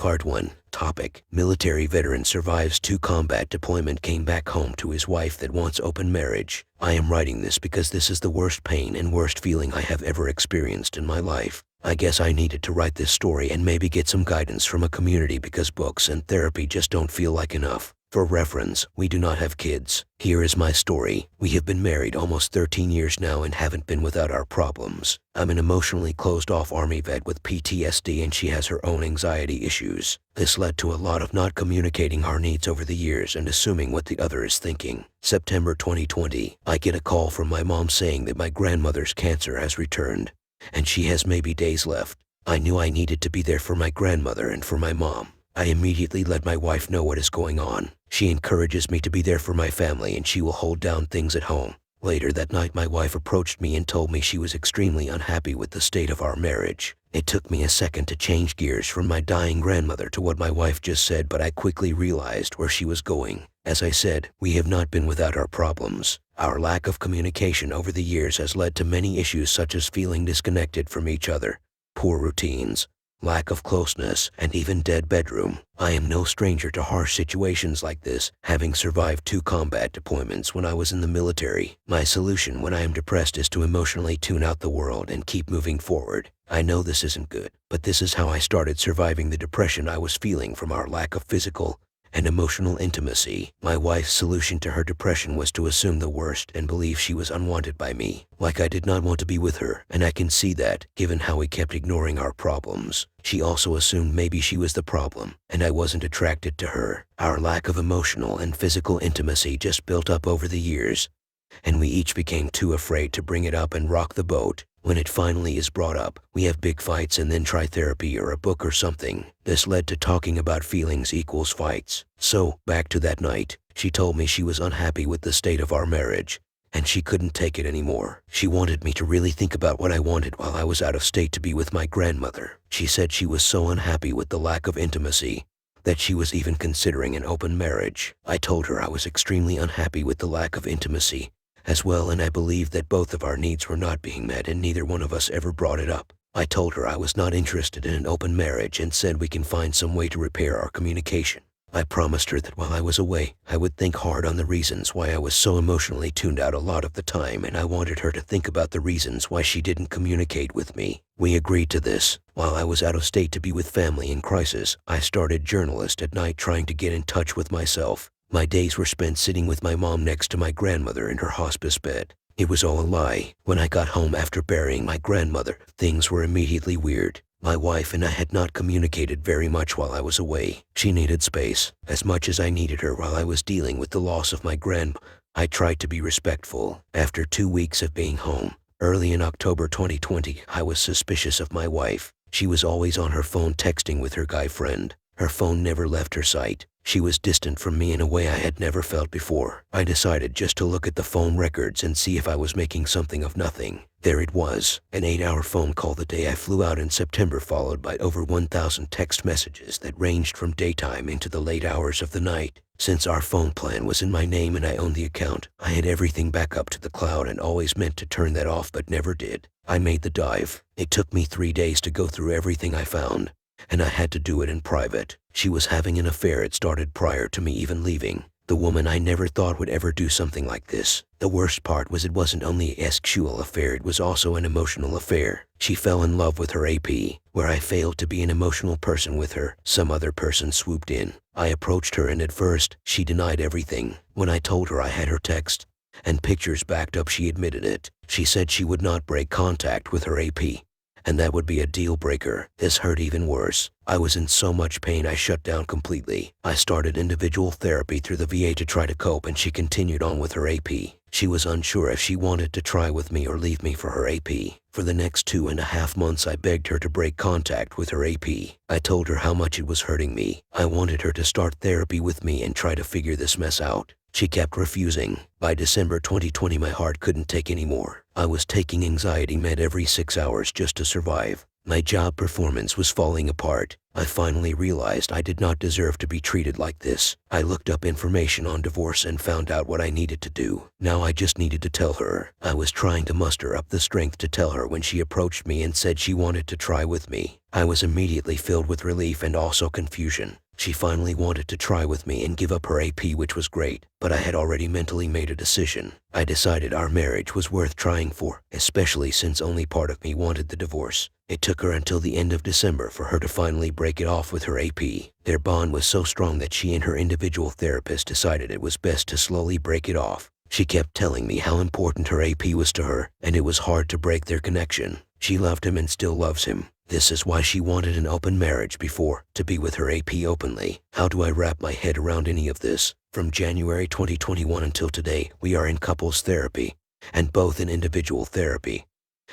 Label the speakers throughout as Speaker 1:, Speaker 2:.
Speaker 1: Part 1. Topic: Military veteran survives 2 combat deployment, came back home to his wife that wants open marriage. I am writing this because this is the worst pain and worst feeling I have ever experienced in my life. I guess I needed to write this story and maybe get some guidance from a community because books and therapy just don't feel like enough. For reference, we do not have kids. Here is my story. We have been married almost 13 years now and haven't been without our problems. I'm an emotionally closed-off Army vet with PTSD and she has her own anxiety issues. This led to a lot of not communicating our needs over the years and assuming what the other is thinking. September 2020, I get a call from my mom saying that my grandmother's cancer has returned, and she has maybe days left. I knew I needed to be there for my grandmother and for my mom. I immediately let my wife know what is going on. She encourages me to be there for my family and she will hold down things at home. Later that night, my wife approached me and told me she was extremely unhappy with the state of our marriage. It took me a second to change gears from my dying grandmother to what my wife just said, but I quickly realized where she was going. As I said, we have not been without our problems. Our lack of communication over the years has led to many issues such as feeling disconnected from each other, poor routines, lack of closeness, and even dead bedroom. I am no stranger to harsh situations like this, having survived 2 combat deployments when I was in the military. My solution when I am depressed is to emotionally tune out the world and keep moving forward. I know this isn't good, but this is how I started surviving the depression I was feeling from our lack of physical and emotional intimacy. My wife's solution to her depression was to assume the worst and believe she was unwanted by me, like I did not want to be with her, and I can see that, given how we kept ignoring our problems. She also assumed maybe she was the problem, and I wasn't attracted to her. Our lack of emotional and physical intimacy just built up over the years, and we each became too afraid to bring it up and rock the boat. When it finally is brought up, we have big fights and then try therapy or a book or something. This led to talking about feelings equals fights. So, back to that night, she told me she was unhappy with the state of our marriage, and she couldn't take it anymore. She wanted me to really think about what I wanted while I was out of state to be with my grandmother. She said she was so unhappy with the lack of intimacy that she was even considering an open marriage. I told her I was extremely unhappy with the lack of intimacy as well, and I believed that both of our needs were not being met and neither one of us ever brought it up. I told her I was not interested in an open marriage and said we can find some way to repair our communication. I promised her that while I was away, I would think hard on the reasons why I was so emotionally tuned out a lot of the time, and I wanted her to think about the reasons why she didn't communicate with me. We agreed to this. While I was out of state to be with family in crisis, I started journalist at night trying to get in touch with myself. My days were spent sitting with my mom next to my grandmother in her hospice bed. It was all a lie. When I got home after burying my grandmother, things were immediately weird. My wife and I had not communicated very much while I was away. She needed space, as much as I needed her while I was dealing with the loss of my grandma. I tried to be respectful. After 2 weeks of being home, early in October 2020, I was suspicious of my wife. She was always on her phone texting with her guy friend. Her phone never left her sight. She was distant from me in a way I had never felt before. I decided just to look at the phone records and see if I was making something of nothing. There it was, an 8-hour phone call the day I flew out in September, followed by over 1,000 text messages that ranged from daytime into the late hours of the night. Since our phone plan was in my name and I owned the account, I had everything back up to the cloud and always meant to turn that off but never did. I made the dive. It took me 3 days to go through everything I found, and I had to do it in private. She was having an affair. It started prior to me even leaving. The woman I never thought would ever do something like this. The worst part was it wasn't only a sexual affair, it was also an emotional affair. She fell in love with her AP. Where I failed to be an emotional person with her, some other person swooped in. I approached her and at first, she denied everything. When I told her I had her text and pictures backed up, she admitted it. She said she would not break contact with her AP, and that would be a deal breaker. This hurt even worse. I was in so much pain I shut down completely. I started individual therapy through the VA to try to cope, and she continued on with her AP. She was unsure if she wanted to try with me or leave me for her AP. For the next 2.5 months I begged her to break contact with her AP. I told her how much it was hurting me. I wanted her to start therapy with me and try to figure this mess out. She kept refusing. By December 2020 my heart couldn't take anymore. I was taking anxiety med every 6 hours just to survive. My job performance was falling apart. I finally realized I did not deserve to be treated like this. I looked up information on divorce and found out what I needed to do. Now I just needed to tell her. I was trying to muster up the strength to tell her when she approached me and said she wanted to try with me. I was immediately filled with relief and also confusion. She finally wanted to try with me and give up her AP, which was great, but I had already mentally made a decision. I decided our marriage was worth trying for, especially since only part of me wanted the divorce. It took her until the end of December for her to finally break it off with her AP. Their bond was so strong that she and her individual therapist decided it was best to slowly break it off. She kept telling me how important her AP was to her, and it was hard to break their connection. She loved him and still loves him. This is why she wanted an open marriage before, to be with her AP openly. How do I wrap my head around any of this? From January 2021 until today, we are in couples therapy, and both in individual therapy,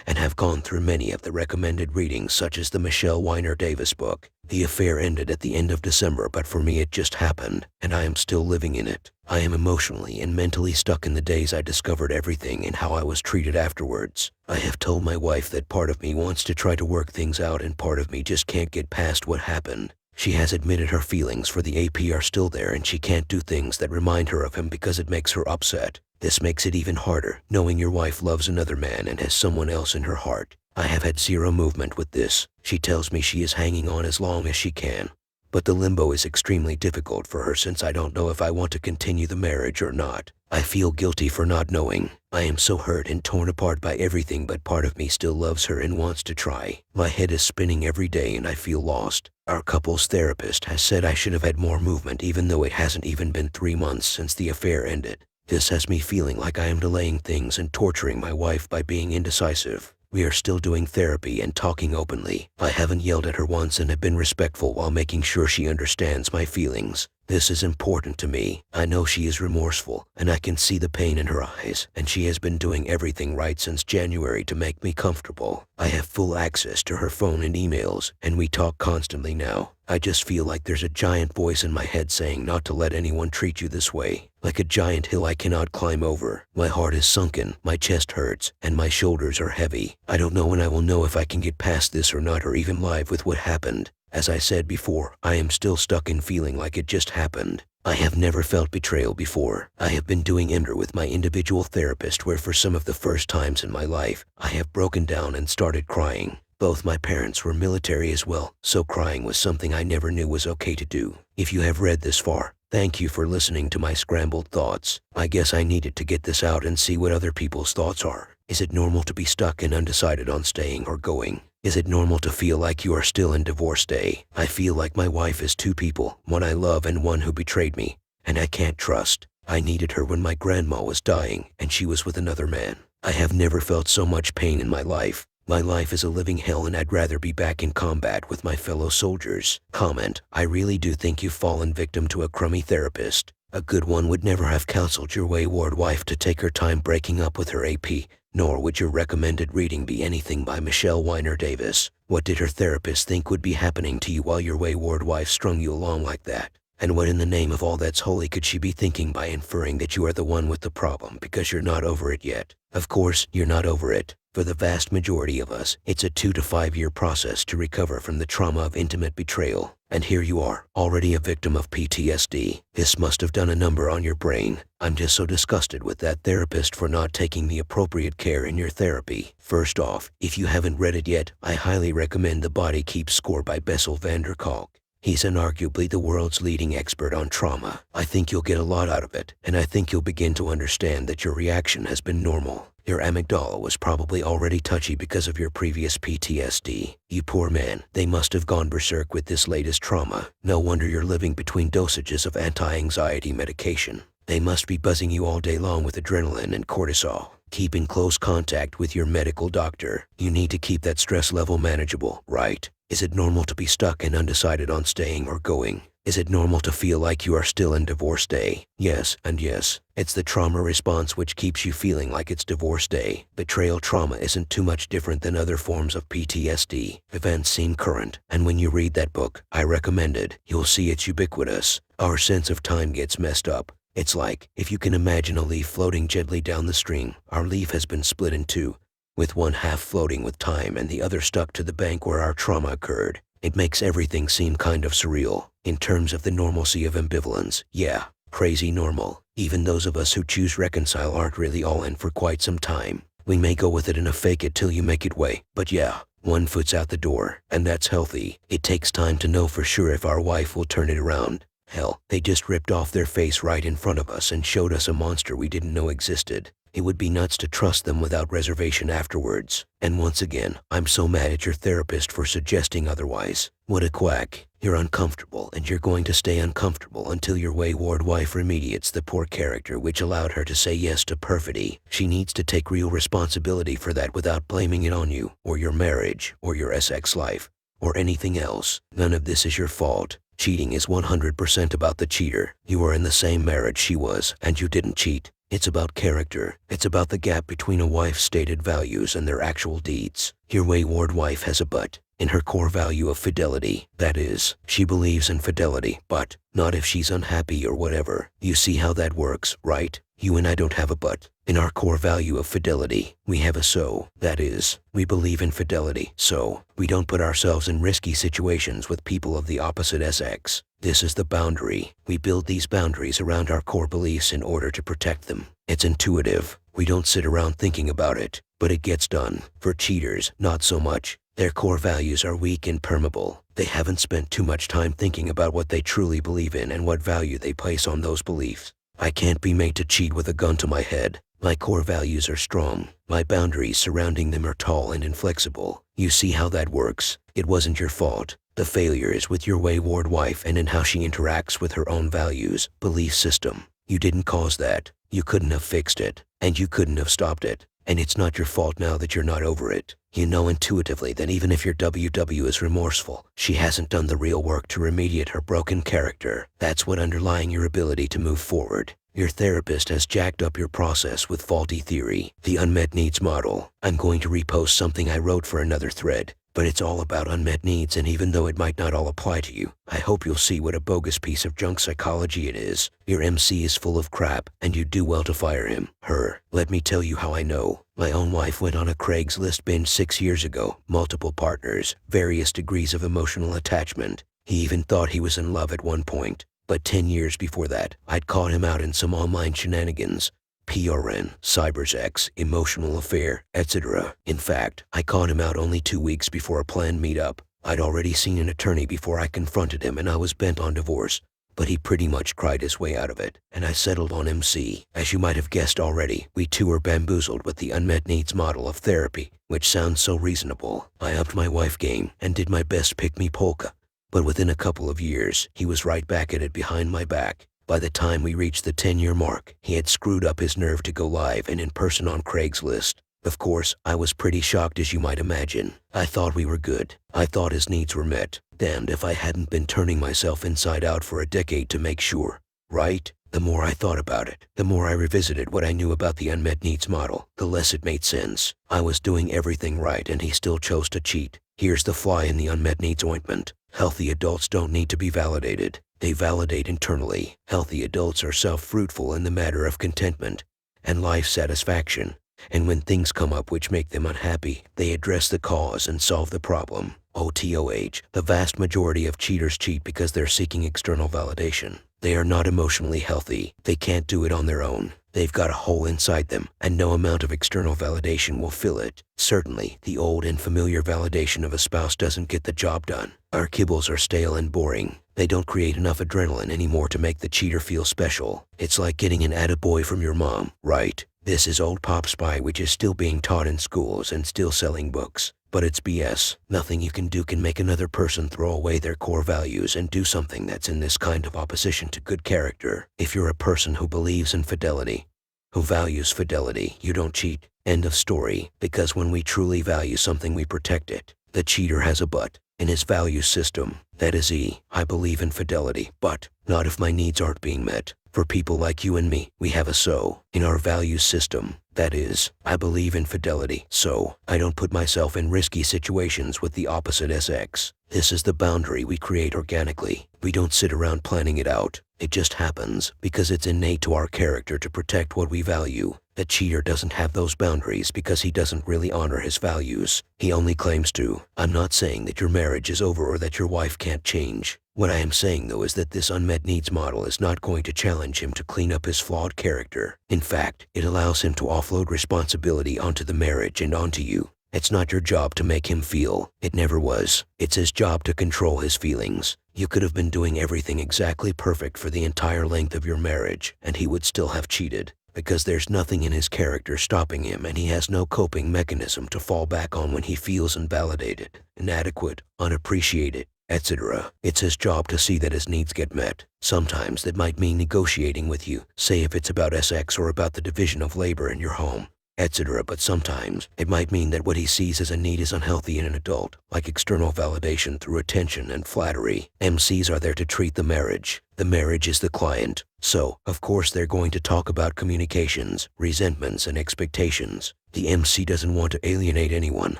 Speaker 1: and have gone through many of the recommended readings such as the Michelle Weiner Davis book. The affair ended at the end of December, but for me it just happened, and I am still living in it. I am emotionally and mentally stuck in the days I discovered everything and how I was treated afterwards. I have told my wife that part of me wants to try to work things out and part of me just can't get past what happened. She has admitted her feelings for the AP are still there and she can't do things that remind her of him because it makes her upset. This makes it even harder, knowing your wife loves another man and has someone else in her heart. I have had zero movement with this. She tells me she is hanging on as long as she can. But the limbo is extremely difficult for her since I don't know if I want to continue the marriage or not. I feel guilty for not knowing. I am so hurt and torn apart by everything, but part of me still loves her and wants to try. My head is spinning every day and I feel lost. Our couples therapist has said I should have had more movement even though it hasn't even been 3 months since the affair ended. This has me feeling like I am delaying things and torturing my wife by being indecisive. We are still doing therapy and talking openly. I haven't yelled at her once and have been respectful while making sure she understands my feelings. This is important to me. I know she is remorseful, and I can see the pain in her eyes, and she has been doing everything right since January to make me comfortable. I have full access to her phone and emails, and we talk constantly now. I just feel like there's a giant voice in my head saying not to let anyone treat you this way. Like a giant hill I cannot climb over. My heart is sunken, my chest hurts, and my shoulders are heavy. I don't know when I will know if I can get past this or not, or even live with what happened. As I said before, I am still stuck in feeling like it just happened. I have never felt betrayal before. I have been doing IMDR with my individual therapist, where for some of the first times in my life, I have broken down and started crying. Both my parents were military as well, so crying was something I never knew was okay to do. If you have read this far, thank you for listening to my scrambled thoughts. I guess I needed to get this out and see what other people's thoughts are. Is it normal to be stuck and undecided on staying or going? Is it normal to feel like you are still in divorce day? I feel like my wife is two people, one I love and one who betrayed me, and I can't trust. I needed her when my grandma was dying, and she was with another man. I have never felt so much pain in my life. My life is a living hell and I'd rather be back in combat with my fellow soldiers. Comment: I really do think you've fallen victim to a crummy therapist. A good one would never have counseled your wayward wife to take her time breaking up with her AP, nor would your recommended reading be anything by Michelle Weiner Davis. What did her therapist think would be happening to you while your wayward wife strung you along like that? And what in the name of all that's holy could she be thinking by inferring that you are the one with the problem because you're not over it yet? Of course, you're not over it. For the vast majority of us, it's a 2 to 5 year process to recover from the trauma of intimate betrayal. And here you are, already a victim of PTSD. This must have done a number on your brain. I'm just so disgusted with that therapist for not taking the appropriate care in your therapy. First off, if you haven't read it yet, I highly recommend The Body Keeps Score by Bessel van der Kolk. He's inarguably the world's leading expert on trauma. I think you'll get a lot out of it, and I think you'll begin to understand that your reaction has been normal. Your amygdala was probably already touchy because of your previous PTSD. You poor man, they must have gone berserk with this latest trauma. No wonder you're living between dosages of anti-anxiety medication. They must be buzzing you all day long with adrenaline and cortisol. Keep in close contact with your medical doctor. You need to keep that stress level manageable, right? Is it normal to be stuck and undecided on staying or going? Is it normal to feel like you are still in divorce day? Yes, and yes. It's the trauma response which keeps you feeling like it's divorce day. Betrayal trauma isn't too much different than other forms of PTSD. Events seem current, and when you read that book, I recommend it, you'll see it's ubiquitous. Our sense of time gets messed up. It's like, if you can imagine a leaf floating gently down the stream, our leaf has been split in two, with one half floating with time and the other stuck to the bank where our trauma occurred. It makes everything seem kind of surreal. In terms of the normalcy of ambivalence, yeah, crazy normal. Even those of us who choose reconcile aren't really all in for quite some time. We may go with it in a fake it till you make it way, but yeah, one foot's out the door, and that's healthy. It takes time to know for sure if our wife will turn it around. Hell, they just ripped off their face right in front of us and showed us a monster we didn't know existed. It would be nuts to trust them without reservation afterwards. And once again, I'm so mad at your therapist for suggesting otherwise. What a quack. You're uncomfortable, and you're going to stay uncomfortable until your wayward wife remediates the poor character which allowed her to say yes to perfidy. She needs to take real responsibility for that without blaming it on you, or your marriage, or your sex life, or anything else. None of this is your fault. Cheating is 100% about the cheater. You were in the same marriage she was, and you didn't cheat. It's about character. It's about the gap between a wife's stated values and their actual deeds. Your wayward wife has a but in her core value of fidelity. That is, she believes in fidelity, but not if she's unhappy or whatever. You see how that works, right? You and I don't have a but. In our core value of fidelity, we have a so. That is, we believe in fidelity, so we don't put ourselves in risky situations with people of the opposite sex. This is the boundary. We build these boundaries around our core beliefs in order to protect them. It's intuitive. We don't sit around thinking about it, but it gets done. For cheaters, not so much. Their core values are weak and permeable. They haven't spent too much time thinking about what they truly believe in and what value they place on those beliefs. I can't be made to cheat with a gun to my head. My core values are strong. My boundaries surrounding them are tall and inflexible. You see how that works? It wasn't your fault. The failure is with your wayward wife and in how she interacts with her own values, belief system. You didn't cause that. You couldn't have fixed it, and you couldn't have stopped it. And it's not your fault now that you're not over it. You know intuitively that even if your WW is remorseful, she hasn't done the real work to remediate her broken character. That's what underlying your ability to move forward. Your therapist has jacked up your process with faulty theory, the unmet needs model. I'm going to repost something I wrote for another thread, but it's all about unmet needs, and even though it might not all apply to you, I hope you'll see what a bogus piece of junk psychology it is. Your MC is full of crap, and you'd do well to fire him. Her. Let me tell you how I know. My own wife went on a Craigslist binge 6 years ago. Multiple partners, various degrees of emotional attachment. He even thought he was in love at one point. But 10 years before that, I'd caught him out in some online shenanigans. PRN, cybersex, emotional affair, etc. In fact, I caught him out only 2 weeks before a planned meetup. I'd already seen an attorney before I confronted him, and I was bent on divorce. But he pretty much cried his way out of it, and I settled on MC. As you might have guessed already, we two were bamboozled with the unmet needs model of therapy, which sounds so reasonable. I upped my wife game and did my best pick me polka. But within a couple of years, he was right back at it behind my back. By the time we reached the 10-year mark, he had screwed up his nerve to go live and in person on Craigslist. Of course, I was pretty shocked, as you might imagine. I thought we were good. I thought his needs were met. Damned if I hadn't been turning myself inside out for a decade to make sure. Right? The more I thought about it, the more I revisited what I knew about the unmet needs model, the less it made sense. I was doing everything right and he still chose to cheat. Here's the fly in the unmet needs ointment. Healthy adults don't need to be validated. They validate internally. Healthy adults are self-fruitful in the matter of contentment and life satisfaction. And when things come up which make them unhappy, they address the cause and solve the problem. OTOH, the vast majority of cheaters cheat because they're seeking external validation. They are not emotionally healthy. They can't do it on their own. They've got a hole inside them, and no amount of external validation will fill it. Certainly, the old and familiar validation of a spouse doesn't get the job done. Our kibbles are stale and boring. They don't create enough adrenaline anymore to make the cheater feel special. It's like getting an attaboy from your mom, right? This is old pop spy which is still being taught in schools and still selling books. But it's BS. Nothing you can do can make another person throw away their core values and do something that's in this kind of opposition to good character. If you're a person who believes in fidelity, who values fidelity, you don't cheat. End of story. Because when we truly value something, we protect it. The cheater has a but in his value system. That is I believe in fidelity, but not if my needs aren't being met. For people like you and me, we have a so in our value system. That is, I believe in fidelity, so I don't put myself in risky situations with the opposite sex. This is the boundary we create organically. We don't sit around planning it out. It just happens because it's innate to our character to protect what we value. The cheater doesn't have those boundaries because he doesn't really honor his values. He only claims to. I'm not saying that your marriage is over or that your wife can't change. What I am saying though is that this unmet needs model is not going to challenge him to clean up his flawed character. In fact, it allows him to offload responsibility onto the marriage and onto you. It's not your job to make him feel. It never was. It's his job to control his feelings. You could have been doing everything exactly perfect for the entire length of your marriage, and he would still have cheated. Because there's nothing in his character stopping him, and he has no coping mechanism to fall back on when he feels invalidated, inadequate, unappreciated, etc. It's his job to see that his needs get met. Sometimes that might mean negotiating with you, say if it's about sex or about the division of labor in your home, etc. But sometimes it might mean that what he sees as a need is unhealthy in an adult, like external validation through attention and flattery. MCs are there to treat the marriage. The marriage is the client. So, of course, they're going to talk about communications, resentments, and expectations. The MC doesn't want to alienate anyone,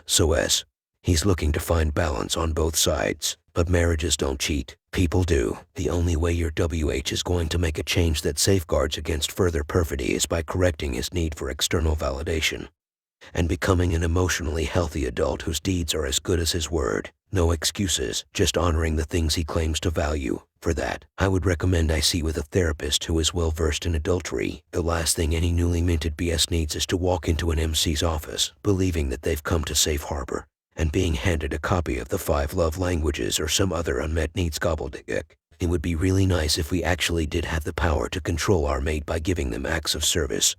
Speaker 1: so he's looking to find balance on both sides. But marriages don't cheat. People do. The only way your WH is going to make a change that safeguards against further perfidy is by correcting his need for external validation and becoming an emotionally healthy adult whose deeds are as good as his word. No excuses, just honoring the things he claims to value. For that, I would recommend I see with a therapist who is well versed in adultery. The last thing any newly minted BS needs is to walk into an MC's office, believing that they've come to safe harbor, and being handed a copy of the 5 love languages or some other unmet needs gobbledygook. It would be really nice if we actually did have the power to control our mate by giving them acts of service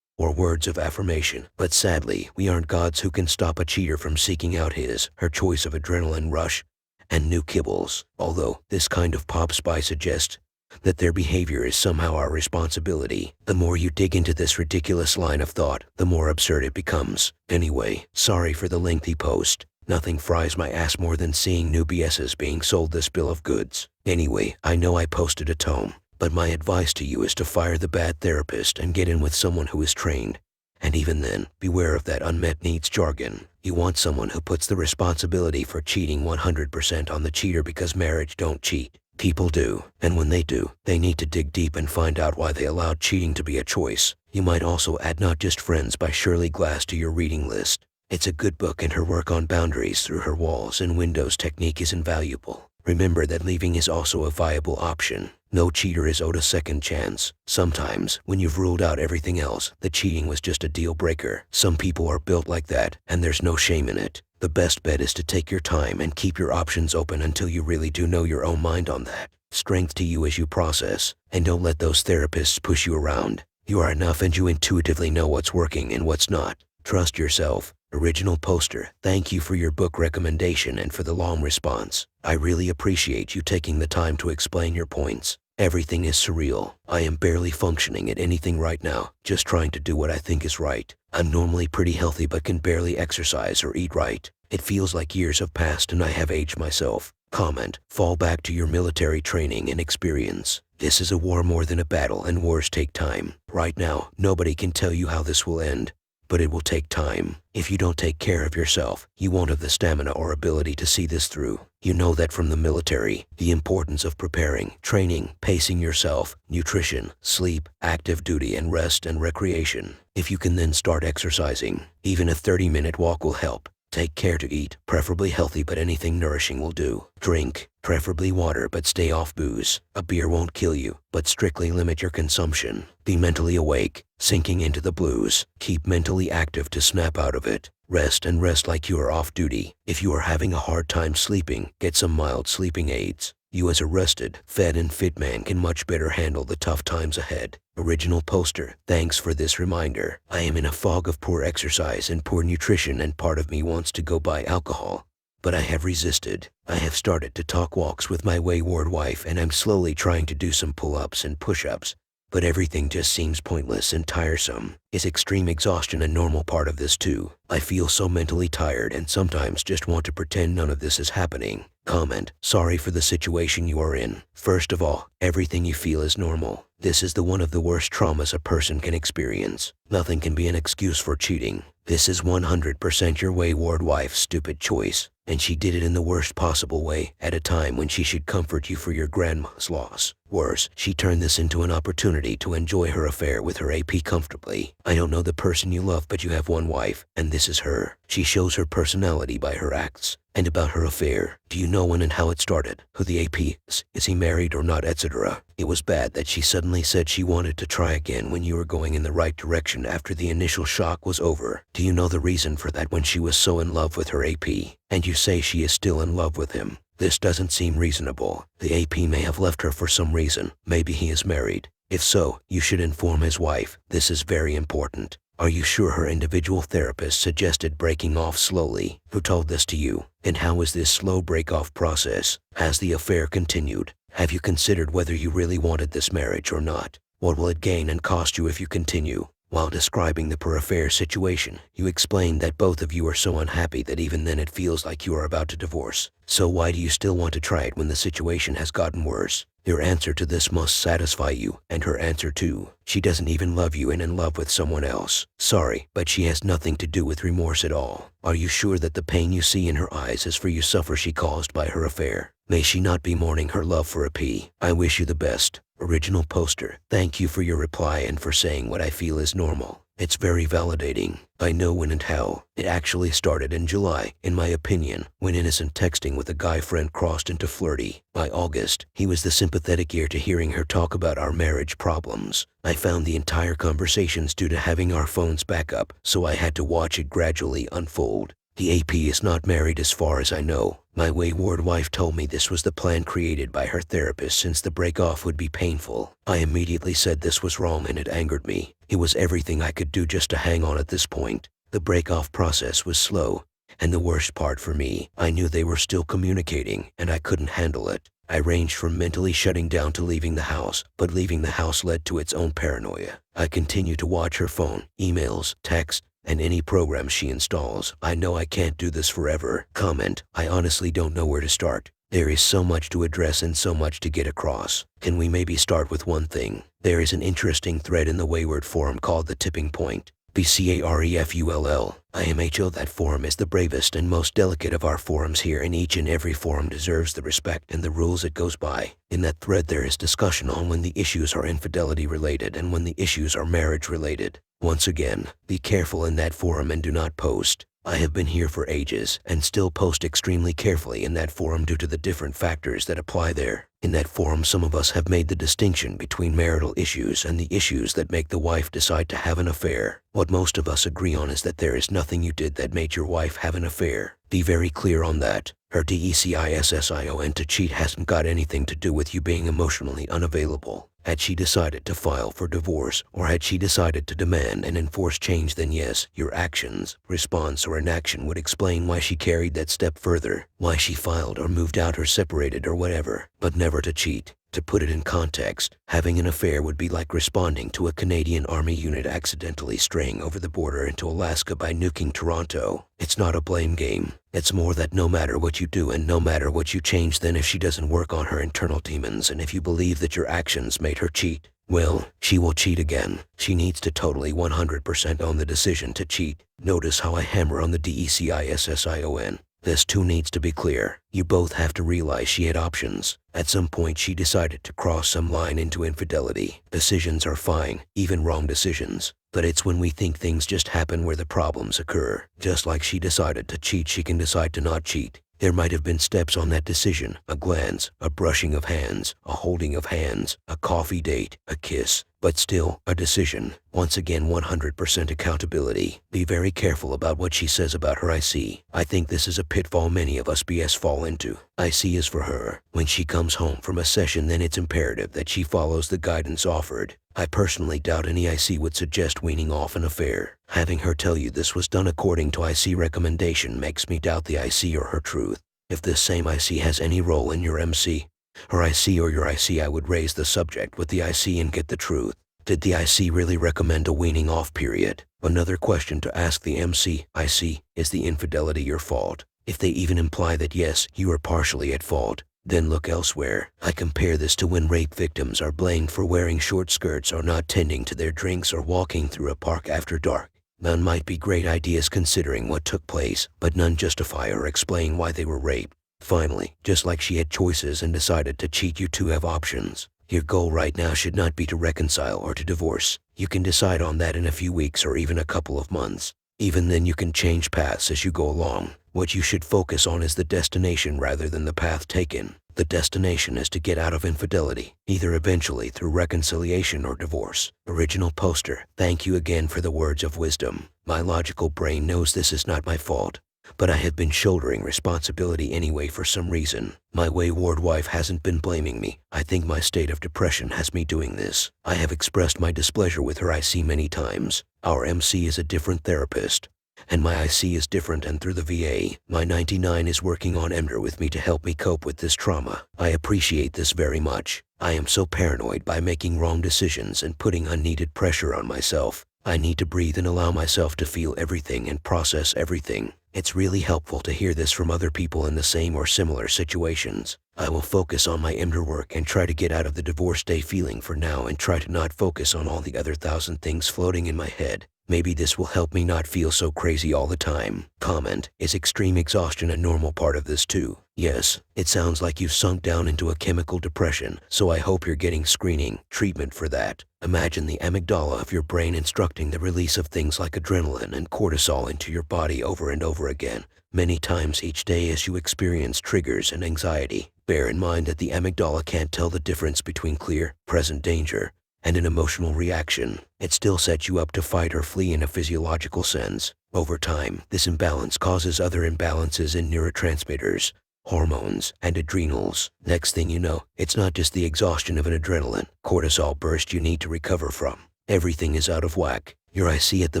Speaker 1: or words of affirmation. But sadly, we aren't gods who can stop a cheater from seeking out her choice of adrenaline rush and new kibbles. Although this kind of pop spy suggests that their behavior is somehow our responsibility. The more you dig into this ridiculous line of thought, the more absurd it becomes. Anyway, sorry for the lengthy post. Nothing fries my ass more than seeing new BSs being sold this bill of goods. Anyway, I know I posted a tome, but my advice to you is to fire the bad therapist and get in with someone who is trained. And even then, beware of that unmet needs jargon. You want someone who puts the responsibility for cheating 100% on the cheater, because marriage don't cheat. People do, and when they do, they need to dig deep and find out why they allowed cheating to be a choice. You might also add Not Just Friends by Shirley Glass to your reading list. It's a good book, and her work on boundaries through her walls and windows technique is invaluable. Remember that leaving is also a viable option. No cheater is owed a second chance. Sometimes, when you've ruled out everything else, the cheating was just a deal breaker. Some people are built like that, and there's no shame in it. The best bet is to take your time and keep your options open until you really do know your own mind on that. Strength to you as you process, and don't let those therapists push you around. You are enough, and you intuitively know what's working and what's not. Trust yourself. Original poster, thank you for your book recommendation and for the long response. I really appreciate you taking the time to explain your points. Everything is surreal. I am barely functioning at anything right now, just trying to do what I think is right. I'm normally pretty healthy but can barely exercise or eat right. It feels like years have passed and I have aged myself. Comment, fall back to your military training and experience. This is a war more than a battle, and wars take time. Right now, nobody can tell you how this will end, but it will take time. If you don't take care of yourself, you won't have the stamina or ability to see this through. You know that from the military, the importance of preparing, training, pacing yourself, nutrition, sleep, active duty, and rest and recreation. If you can then start exercising, even a 30-minute walk will help. Take care to eat, preferably healthy, but anything nourishing will do. Drink, preferably water, but stay off booze. A beer won't kill you, but strictly limit your consumption. Be mentally awake, sinking into the blues. Keep mentally active to snap out of it. Rest and rest like you are off duty. If you are having a hard time sleeping, get some mild sleeping aids. You as a rested, fed, and fit man can much better handle the tough times ahead. Original poster, thanks for this reminder. I am in a fog of poor exercise and poor nutrition, and part of me wants to go buy alcohol, but I have resisted. I have started to talk walks with my wayward wife, and I'm slowly trying to do some pull-ups and push-ups, but everything just seems pointless and tiresome. Is extreme exhaustion a normal part of this too? I feel so mentally tired and sometimes just want to pretend none of this is happening. Comment, sorry for the situation you are in. First of all, everything you feel is normal. This is one of the worst traumas a person can experience. Nothing can be an excuse for cheating. This is 100% your wayward wife's stupid choice, and she did it in the worst possible way, at a time when she should comfort you for your grandma's loss. Worse, she turned this into an opportunity to enjoy her affair with her AP comfortably. I don't know the person you love, but you have one wife, and this is her. She shows her personality by her acts. And about her affair, do you know when and how it started? Who the AP is he married or not, etc.? It was bad that she suddenly said she wanted to try again when you were going in the right direction after the initial shock was over. Do you know the reason for that when she was so in love with her AP? And you say she is still in love with him. This doesn't seem reasonable. The AP may have left her for some reason. Maybe he is married. If so, you should inform his wife. This is very important. Are you sure her individual therapist suggested breaking off slowly? Who told this to you? And how is this slow break-off process? Has the affair continued? Have you considered whether you really wanted this marriage or not? What will it gain and cost you if you continue? While describing the per-affair situation, you explained that both of you are so unhappy that even then it feels like you are about to divorce. So why do you still want to try it when the situation has gotten worse? Your answer to this must satisfy you, and her answer too. She doesn't even love you and in love with someone else. Sorry, but she has nothing to do with remorse at all. Are you sure that the pain you see in her eyes is for you suffer she caused by her affair? May she not be mourning her love for a P. I wish you the best. Original poster. Thank you for your reply and for saying what I feel is normal. It's very validating. I know when and how. It actually started in July, in my opinion, when innocent texting with a guy friend crossed into flirty. By August, he was the sympathetic ear to hearing her talk about our marriage problems. I found the entire conversations due to having our phones back up, so I had to watch it gradually unfold. The AP is not married as far as I know. My wayward wife told me this was the plan created by her therapist since the break-off would be painful. I immediately said this was wrong and it angered me. It was everything I could do just to hang on at this point. The break-off process was slow. And the worst part for me, I knew they were still communicating and I couldn't handle it. I ranged from mentally shutting down to leaving the house, but leaving the house led to its own paranoia. I continue to watch her phone, emails, texts, and any program she installs. I know I can't do this forever. Comment, I honestly don't know where to start. There is so much to address and so much to get across. Can we maybe start with one thing? There is an interesting thread in the Wayward forum called The Tipping Point. BCAREFULL. IMHO. That forum is the bravest and most delicate of our forums here, and each and every forum deserves the respect and the rules it goes by. In that thread there is discussion on when the issues are infidelity related and when the issues are marriage related. Once again, be careful in that forum and do not post. I have been here for ages and still post extremely carefully in that forum due to the different factors that apply there. In that forum, some of us have made the distinction between marital issues and the issues that make the wife decide to have an affair. What most of us agree on is that there is nothing you did that made your wife have an affair. Be very clear on that. Her DECISSION to cheat hasn't got anything to do with you being emotionally unavailable. Had she decided to file for divorce, or had she decided to demand and enforce change, then yes, your actions, response, or inaction would explain why she carried that step further, why she filed or moved out or separated or whatever, but never to cheat. To put it in context, having an affair would be like responding to a Canadian Army unit accidentally straying over the border into Alaska by nuking Toronto. It's not a blame game. It's more that no matter what you do and no matter what you change, then if she doesn't work on her internal demons and if you believe that your actions made her cheat, well, she will cheat again. She needs to totally 100% own the decision to cheat. Notice how I hammer on the DECISSION. This too needs to be clear. You both have to realize she had options. At some point she decided to cross some line into infidelity. Decisions are fine, even wrong decisions. But it's when we think things just happen where the problems occur. Just like she decided to cheat, she can decide to not cheat. There might have been steps on that decision, a glance, a brushing of hands, a holding of hands, a coffee date, a kiss, but still, a decision. Once again, 100% accountability. Be very careful about what she says about her IC. I think this is a pitfall many of us BS fall into. IC is for her. When she comes home from a session, then it's imperative that she follows the guidance offered. I personally doubt any IC would suggest weaning off an affair. Having her tell you this was done according to IC recommendation makes me doubt the IC or her truth. If this same IC has any role in your MC, her IC or your IC, I would raise the subject with the IC and get the truth. Did the IC really recommend a weaning off period? Another question to ask the MC, IC, is the infidelity your fault? If they even imply that yes, you are partially at fault, then look elsewhere. I compare this to when rape victims are blamed for wearing short skirts or not tending to their drinks or walking through a park after dark. None might be great ideas considering what took place, but none justify or explain why they were raped. Finally, just like she had choices and decided to cheat, you two have options. Your goal right now should not be to reconcile or to divorce. You can decide on that in a few weeks or even a couple of months. Even then you can change paths as you go along. What you should focus on is the destination rather than the path taken. The destination is to get out of infidelity, either eventually through reconciliation or divorce. Original poster, thank you again for the words of wisdom. My logical brain knows this is not my fault, but I have been shouldering responsibility anyway for some reason. My wayward wife hasn't been blaming me. I think my state of depression has me doing this. I have expressed my displeasure with her IC many times. Our MC is a different therapist, and my IC is different, and through the VA, my 99 is working on EMDR with me to help me cope with this trauma. I appreciate this very much. I am so paranoid by making wrong decisions and putting unneeded pressure on myself. I need to breathe and allow myself to feel everything and process everything. It's really helpful to hear this from other people in the same or similar situations. I will focus on my EMDR work and try to get out of the divorce day feeling for now and try to not focus on all the other 1,000 things floating in my head. Maybe this will help me not feel so crazy all the time. Comment, is extreme exhaustion a normal part of this too? Yes, it sounds like you've sunk down into a chemical depression, so I hope you're getting screening treatment for that. Imagine the amygdala of your brain instructing the release of things like adrenaline and cortisol into your body over and over again, many times each day as you experience triggers and anxiety. Bear in mind that the amygdala can't tell the difference between clear, present danger and an emotional reaction. It still sets you up to fight or flee in a physiological sense. Over time, this imbalance causes other imbalances in neurotransmitters, hormones, and adrenals. Next thing you know, it's not just the exhaustion of an adrenaline, cortisol burst you need to recover from. Everything is out of whack. Your IC at the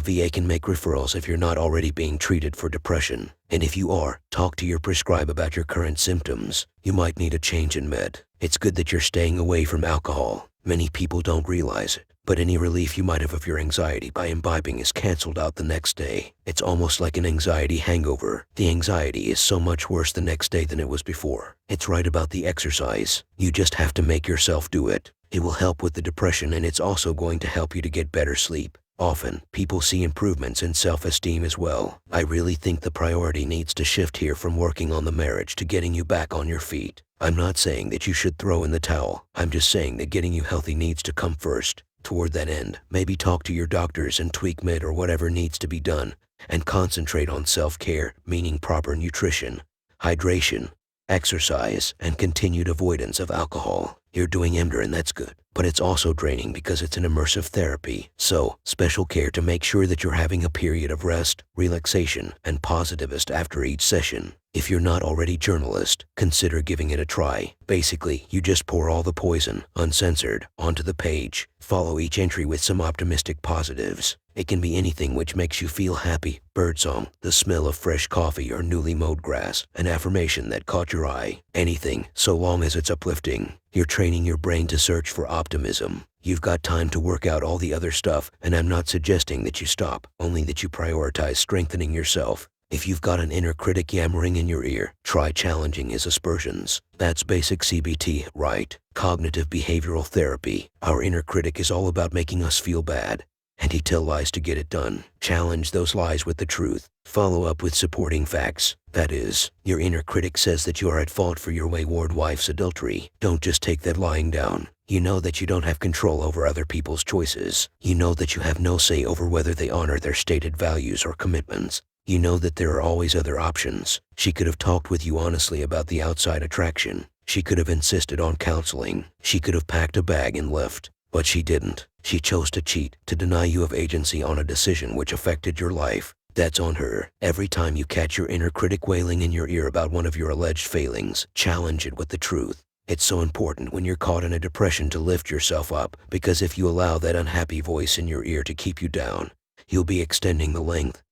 Speaker 1: VA can make referrals if you're not already being treated for depression. And if you are, talk to your prescriber about your current symptoms. You might need a change in med. It's good that you're staying away from alcohol. Many people don't realize it, but any relief you might have of your anxiety by imbibing is canceled out the next day. It's almost like an anxiety hangover. The anxiety is so much worse the next day than it was before. It's right about the exercise. You just have to make yourself do it. It will help with the depression, and it's also going to help you to get better sleep. Often, people see improvements in self-esteem as well. I really think the priority needs to shift here from working on the marriage to getting you back on your feet. I'm not saying that you should throw in the towel. I'm just saying that getting you healthy needs to come first. Toward that end, maybe talk to your doctors and tweak med or whatever needs to be done, and concentrate on self-care, meaning proper nutrition, hydration, exercise, and continued avoidance of alcohol. You're doing EMDR and that's good, but it's also draining because it's an immersive therapy. So, special care to make sure that you're having a period of rest, relaxation, and positivist after each session. If you're not already journalist, consider giving it a try. Basically, you just pour all the poison, uncensored, onto the page. Follow each entry with some optimistic positives. It can be anything which makes you feel happy, birdsong, the smell of fresh coffee or newly mowed grass, an affirmation that caught your eye. Anything, so long as it's uplifting. You're training your brain to search for optimism. You've got time to work out all the other stuff, and I'm not suggesting that you stop, only that you prioritize strengthening yourself. If you've got an inner critic yammering in your ear, try challenging his aspersions. That's basic CBT, right? Cognitive behavioral therapy. Our inner critic is all about making us feel bad, and he tells lies to get it done. Challenge those lies with the truth. Follow up with supporting facts. That is, your inner critic says that you are at fault for your wayward wife's adultery. Don't just take that lying down. You know that you don't have control over other people's choices. You know that you have no say over whether they honor their stated values or commitments. You know that there are always other options. She could have talked with you honestly about the outside attraction. She could have insisted on counseling. She could have packed a bag and left. But she didn't. She chose to cheat, to deny you of agency on a decision which affected your life. That's on her. Every time you catch your inner critic wailing in your ear about one of your alleged failings, challenge it with the truth. It's so important when you're caught in a depression to lift yourself up, because if you allow that unhappy voice in your ear to keep you down, you'll be extending the length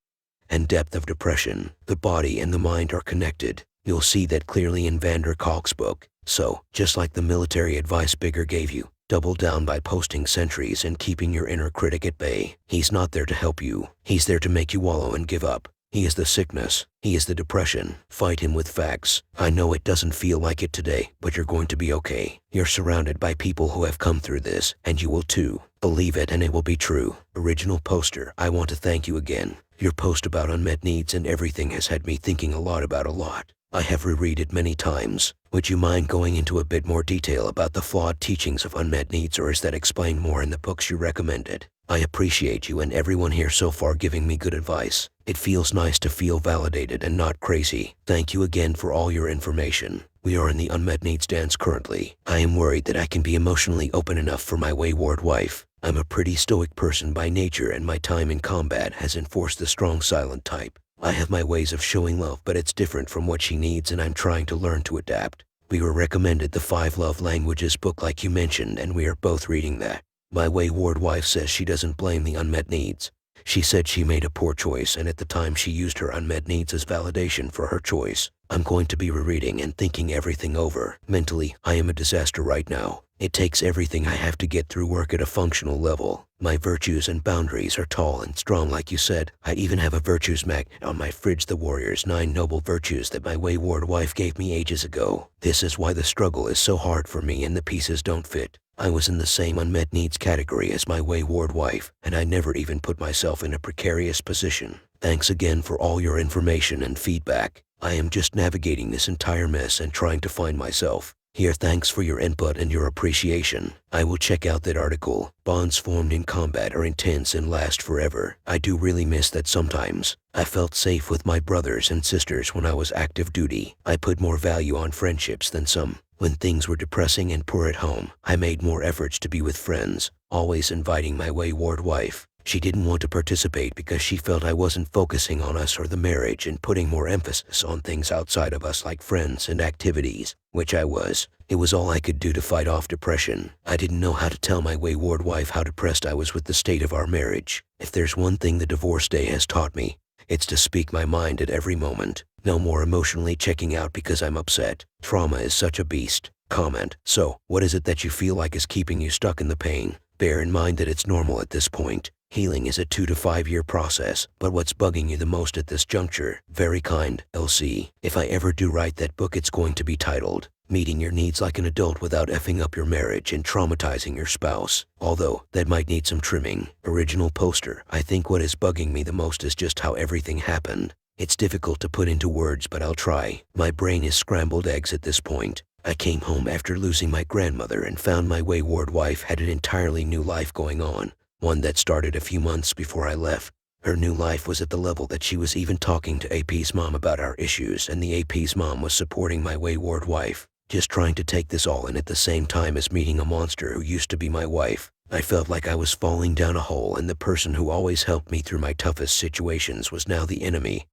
Speaker 1: and depth of depression. The body and the mind are connected. You'll see that clearly in van der Kolk's book. So, just like the military advice Bigger gave you, double down by posting sentries and keeping your inner critic at bay. He's not there to help you. He's there to make you wallow and give up. He is the sickness. He is the depression. Fight him with facts. I know it doesn't feel like it today, but you're going to be okay. You're surrounded by people who have come through this, and you will too. Believe it and it will be true. Original poster, I want to thank you again. Your post about unmet needs and everything has had me thinking a lot about a lot. I have reread it many times. Would you mind going into a bit more detail about the flawed teachings of unmet needs, or is that explained more in the books you recommended? I appreciate you and everyone here so far giving me good advice. It feels nice to feel validated and not crazy. Thank you again for all your information. We are in the unmet needs dance currently. I am worried that I can be emotionally open enough for my wayward wife. I'm a pretty stoic person by nature, and my time in combat has enforced the strong silent type. I have my ways of showing love, but it's different from what she needs, and I'm trying to learn to adapt. We were recommended the 5 Love Languages book like you mentioned, and we are both reading that. My wayward wife says she doesn't blame the unmet needs. She said she made a poor choice, and at the time she used her unmet needs as validation for her choice. I'm going to be rereading and thinking everything over. Mentally, I am a disaster right now. It takes everything I have to get through work at a functional level. My virtues and boundaries are tall and strong like you said. I even have a virtues magnet on my fridge, the Warrior's 9 Noble Virtues that my wayward wife gave me ages ago. This is why the struggle is so hard for me and the pieces don't fit. I was in the same unmet needs category as my wayward wife, and I never even put myself in a precarious position. Thanks again for all your information and feedback. I am just navigating this entire mess and trying to find myself. Here, thanks for your input and your appreciation. I will check out that article. Bonds formed in combat are intense and last forever. I do really miss that sometimes. I felt safe with my brothers and sisters when I was active duty. I put more value on friendships than some. When things were depressing and poor at home, I made more efforts to be with friends, always inviting my wayward wife. She didn't want to participate because she felt I wasn't focusing on us or the marriage and putting more emphasis on things outside of us like friends and activities, which I was. It was all I could do to fight off depression. I didn't know how to tell my wayward wife how depressed I was with the state of our marriage. If there's one thing the divorce day has taught me, it's to speak my mind at every moment. No more emotionally checking out because I'm upset. Trauma is such a beast. Comment. So, what is it that you feel like is keeping you stuck in the pain? Bear in mind that it's normal at this point. Healing is a 2 to 5 year process, but what's bugging you the most at this juncture? Very kind, LC. If I ever do write that book, it's going to be titled, Meeting Your Needs Like an Adult Without Effing Up Your Marriage and Traumatizing Your Spouse. Although, that might need some trimming. Original poster. I think what is bugging me the most is just how everything happened. It's difficult to put into words, but I'll try. My brain is scrambled eggs at this point. I came home after losing my grandmother and found my wayward wife had an entirely new life going on. One that started a few months before I left. Her new life was at the level that she was even talking to AP's mom about our issues, and the AP's mom was supporting my wayward wife. Just trying to take this all in at the same time as meeting a monster who used to be my wife. I felt like I was falling down a hole, and the person who always helped me through my toughest situations was now the enemy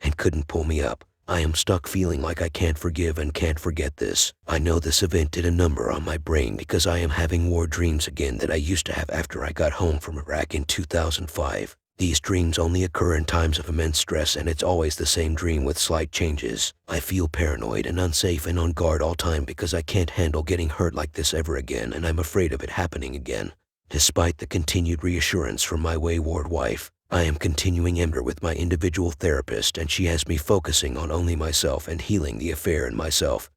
Speaker 1: and couldn't pull me up. I am stuck feeling like I can't forgive and can't forget this. I know this event did a number on my brain because I am having war dreams again that I used to have after I got home from Iraq in 2005. These dreams only occur in times of immense stress, and it's always the same dream with slight changes. I feel paranoid and unsafe and on guard all time because I can't handle getting hurt like this ever again, and I'm afraid of it happening again. Despite the continued reassurance from my wayward wife, I am continuing Ember with my individual therapist, and she has me focusing on only myself and healing the affair in myself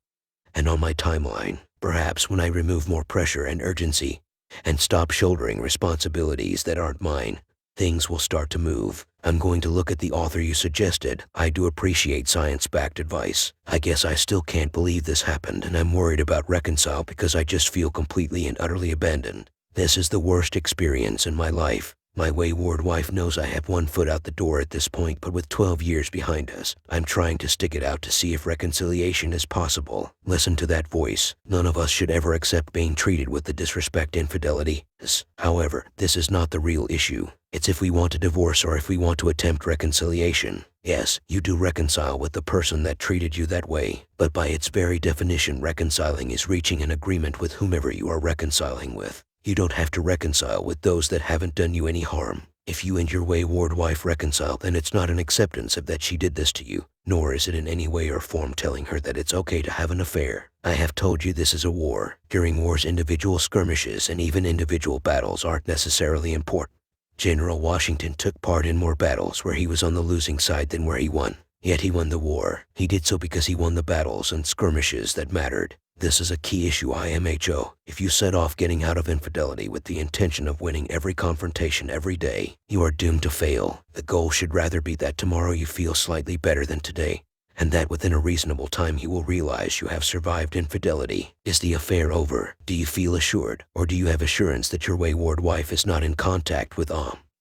Speaker 1: and on my timeline. Perhaps when I remove more pressure and urgency and stop shouldering responsibilities that aren't mine, things will start to move. I'm going to look at the author you suggested. I do appreciate science-backed advice. I guess I still can't believe this happened, and I'm worried about Reconcile because I just feel completely and utterly abandoned. This is the worst experience in my life. My wayward wife knows I have one foot out the door at this point, but with 12 years behind us, I'm trying to stick it out to see if reconciliation is possible. Listen to that voice. None of us should ever accept being treated with the disrespect infidelity is. However, this is not the real issue. It's if we want to divorce or if we want to attempt reconciliation. Yes, you do reconcile with the person that treated you that way, but by its very definition, reconciling is reaching an agreement with whomever you are reconciling with. You don't have to reconcile with those that haven't done you any harm. If you and your wayward wife reconcile, then it's not an acceptance of that she did this to you, nor is it in any way or form telling her that it's okay to have an affair. I have told you this is a war. During wars, individual skirmishes and even individual battles aren't necessarily important. General Washington took part in more battles where he was on the losing side than where he won. Yet he won the war. He did so because he won the battles and skirmishes that mattered. This is a key issue, IMHO. If you set off getting out of infidelity with the intention of winning every confrontation every day, you are doomed to fail. The goal should rather be that tomorrow you feel slightly better than today, and that within a reasonable time you will realize you have survived infidelity. Is the affair over? Do you feel assured, or do you have assurance that your wayward wife is not in contact with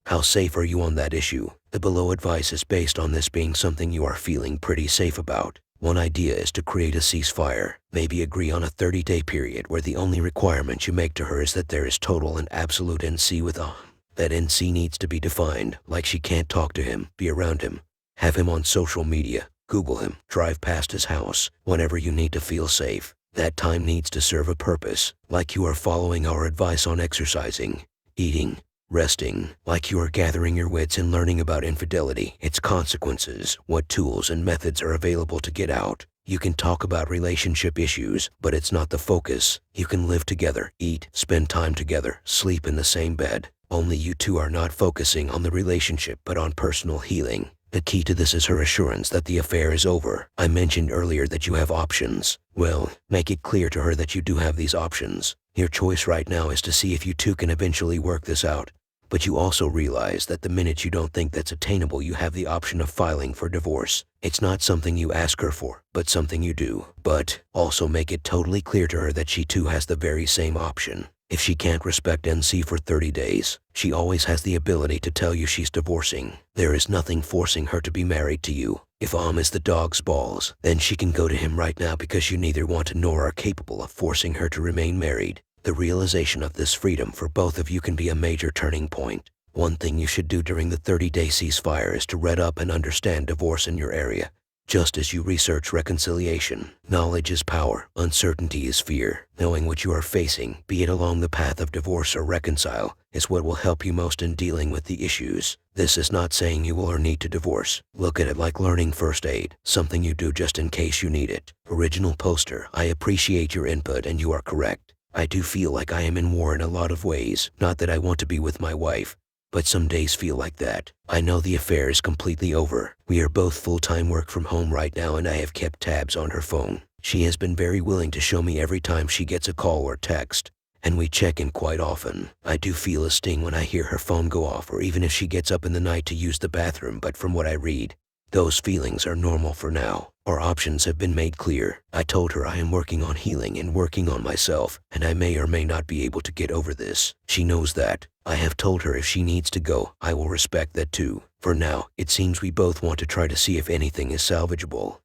Speaker 1: How safe are you on that issue? The below advice is based on this being something you are feeling pretty safe about. One idea is to create a ceasefire. Maybe agree on a 30-day period where the only requirement you make to her is that there is total and absolute NC with a. That NC needs to be defined, like she can't talk to him, be around him, have him on social media, Google him, drive past his house, whenever you need to feel safe. That time needs to serve a purpose, like you are following our advice on exercising, eating, resting, like you are gathering your wits and learning about infidelity, its consequences, what tools and methods are available to get out. You can talk about relationship issues, but it's not the focus. You can live together, eat, spend time together, sleep in the same bed. Only you two are not focusing on the relationship but on personal healing. The key to this is her assurance that the affair is over. I mentioned earlier that you have options. Well, make it clear to her that you do have these options. Your choice right now is to see if you two can eventually work this out. But you also realize that the minute you don't think that's attainable, you have the option of filing for divorce. It's not something you ask her for, but something you do. But also make it totally clear to her that she too has the very same option. If she can't respect NC for 30 days, she always has the ability to tell you she's divorcing. There is nothing forcing her to be married to you. If is the dog's balls, then she can go to him right now because you neither want to nor are capable of forcing her to remain married. The realization of this freedom for both of you can be a major turning point. One thing you should do during the 30-day ceasefire is to read up and understand divorce in your area. Just as you research reconciliation, knowledge is power, uncertainty is fear. Knowing what you are facing, be it along the path of divorce or reconcile, is what will help you most in dealing with the issues. This is not saying you will or need to divorce. Look at it like learning first aid, something you do just in case you need it. Original poster, I appreciate your input and you are correct. I do feel like I am in war in a lot of ways. Not that I want to be with my wife, but some days feel like that. I know the affair is completely over. We are both full-time work from home right now and I have kept tabs on her phone. She has been very willing to show me every time she gets a call or text, and we check in quite often. I do feel a sting when I hear her phone go off or even if she gets up in the night to use the bathroom, but from what I read, those feelings are normal for now. Our options have been made clear. I told her I am working on healing and working on myself, and I may or may not be able to get over this. She knows that. I have told her if she needs to go, I will respect that too. For now, it seems we both want to try to see if anything is salvageable.